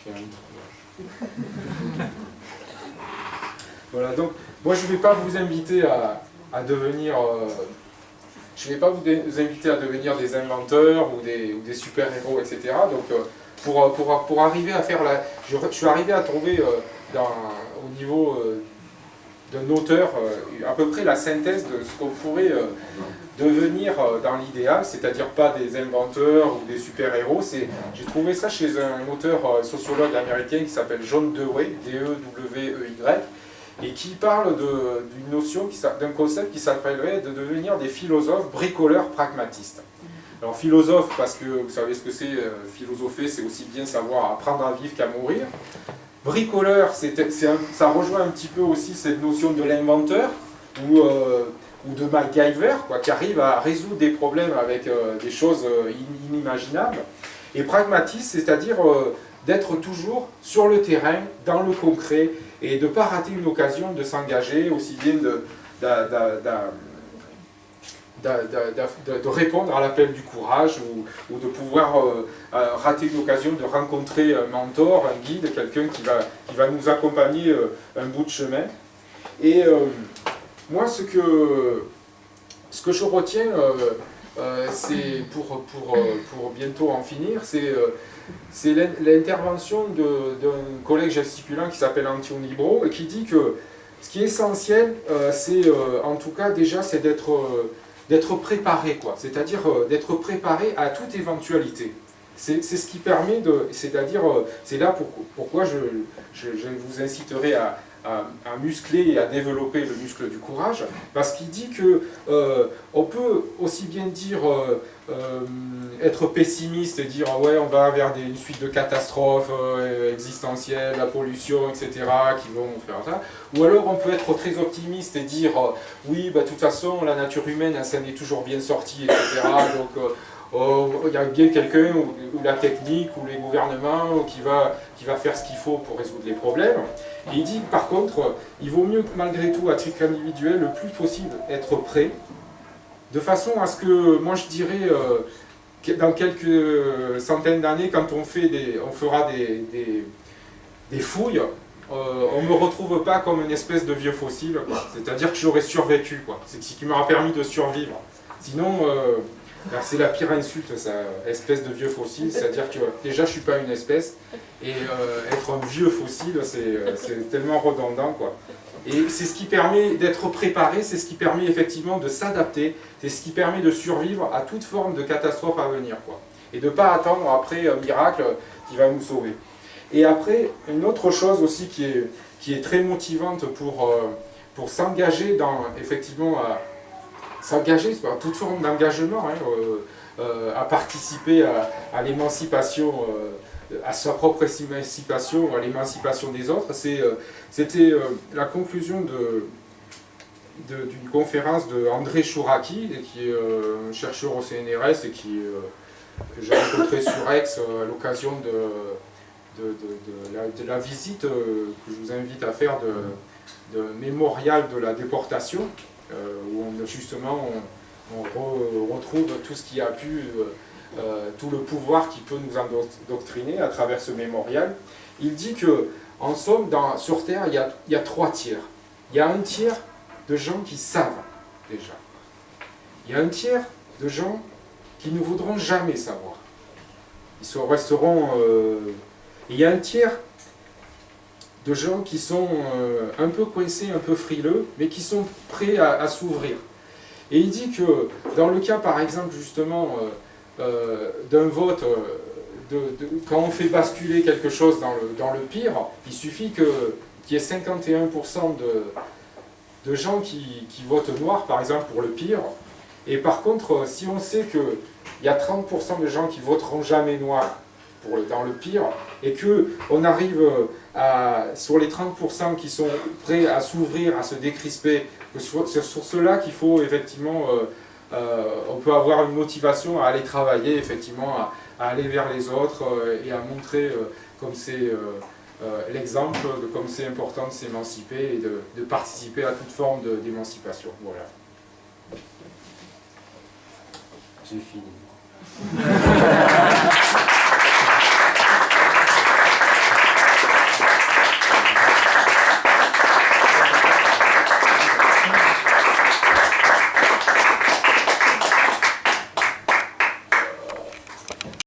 Il y a un truc. Voilà, donc moi je ne vais pas vous inviter à devenir... je ne vais pas vous inviter à devenir des inventeurs ou des super-héros, etc. Donc pour arriver à faire la... Je suis arrivé à trouver au niveau d'un auteur à peu près la synthèse de ce qu'on pourrait devenir dans l'idéal, c'est-à-dire pas des inventeurs ou des super-héros. J'ai trouvé ça chez un auteur sociologue américain qui s'appelle John Dewey, D-E-W-E-Y, et qui parle d'une notion, d'un concept qui s'appellerait de devenir des philosophes bricoleurs pragmatistes. Alors philosophe, parce que vous savez ce que c'est, philosopher, c'est aussi bien savoir apprendre à vivre qu'à mourir. Bricoleur, ça rejoint un petit peu aussi cette notion de l'inventeur, ou de MacGyver, quoi, qui arrive à résoudre des problèmes avec des choses inimaginables. Et pragmatiste, c'est-à-dire d'être toujours sur le terrain, dans le concret, et de ne pas rater une occasion de s'engager, aussi bien de répondre à l'appel du courage, ou de pouvoir rater une occasion de rencontrer un mentor, un guide, quelqu'un qui va nous accompagner un bout de chemin. Et moi, ce que je retiens, c'est pour bientôt en finir, c'est l'intervention d'un collègue gesticulant qui s'appelle Anthony Bro, et qui dit que ce qui est essentiel, c'est en tout cas déjà, c'est d'être préparé, quoi. C'est-à-dire d'être préparé à toute éventualité. C'est ce qui permet de... C'est-à-dire, c'est là pourquoi je vous inciterai à muscler et à développer le muscle du courage, parce qu'il dit que on peut aussi bien dire être pessimiste et dire ouais, on va vers une suite de catastrophes existentielles, la pollution, etc., qui vont faire ça, ou alors on peut être très optimiste et dire oui, bah, de toute façon la nature humaine elle s'en est toujours bien sortie, etc., donc il y a bien quelqu'un, ou la technique, ou les gouvernements, qui va faire ce qu'il faut pour résoudre les problèmes. Et il dit que par contre, il vaut mieux malgré tout, à titre individuel, le plus possible être prêt, de façon à ce que, moi je dirais, dans quelques centaines d'années, quand on fera des fouilles, on ne me retrouve pas comme une espèce de vieux fossile, c'est-à-dire que j'aurais survécu, c'est ce qui m'aura permis de survivre. Sinon... c'est la pire insulte, ça, espèce de vieux fossile, c'est-à-dire que déjà je ne suis pas une espèce, et être un vieux fossile, c'est tellement redondant, quoi. Et c'est ce qui permet d'être préparé, c'est ce qui permet effectivement de s'adapter, c'est ce qui permet de survivre à toute forme de catastrophe à venir, quoi. Et de ne pas attendre après un miracle qui va nous sauver. Et après, une autre chose aussi qui est très motivante pour s'engager dans, effectivement, s'engager, c'est toute forme d'engagement, à participer à l'émancipation, à sa propre émancipation, à l'émancipation des autres. C'était la conclusion d'une conférence de André Chouraki, qui est un chercheur au CNRS et que j'ai rencontré sur Aix à l'occasion de la visite que je vous invite à faire de mémorial de la déportation, où justement on retrouve tout ce qui a pu, tout le pouvoir qui peut nous endoctriner à travers ce mémorial. Il dit que, en somme, sur Terre, il y a 3 tiers. Il y a un tiers de gens qui savent déjà. Il y a un tiers de gens qui ne voudront jamais savoir. Ils resteront... et il y a un tiers de gens qui sont un peu coincés, un peu frileux, mais qui sont prêts à s'ouvrir. Et il dit que dans le cas, par exemple, justement, d'un vote, quand on fait basculer quelque chose dans le pire, il suffit qu'il y ait 51% de gens qui votent noir, par exemple, pour le pire. Et par contre, si on sait qu'il y a 30% de gens qui voteront jamais noir dans le pire, et qu'on arrive sur les 30% qui sont prêts à s'ouvrir, à se décrisper, c'est sur cela qu'il faut effectivement, on peut avoir une motivation à aller travailler, effectivement, à aller vers les autres et à montrer comme c'est l'exemple de comme c'est important de s'émanciper et de participer à toute forme d'émancipation. Voilà. J'ai fini.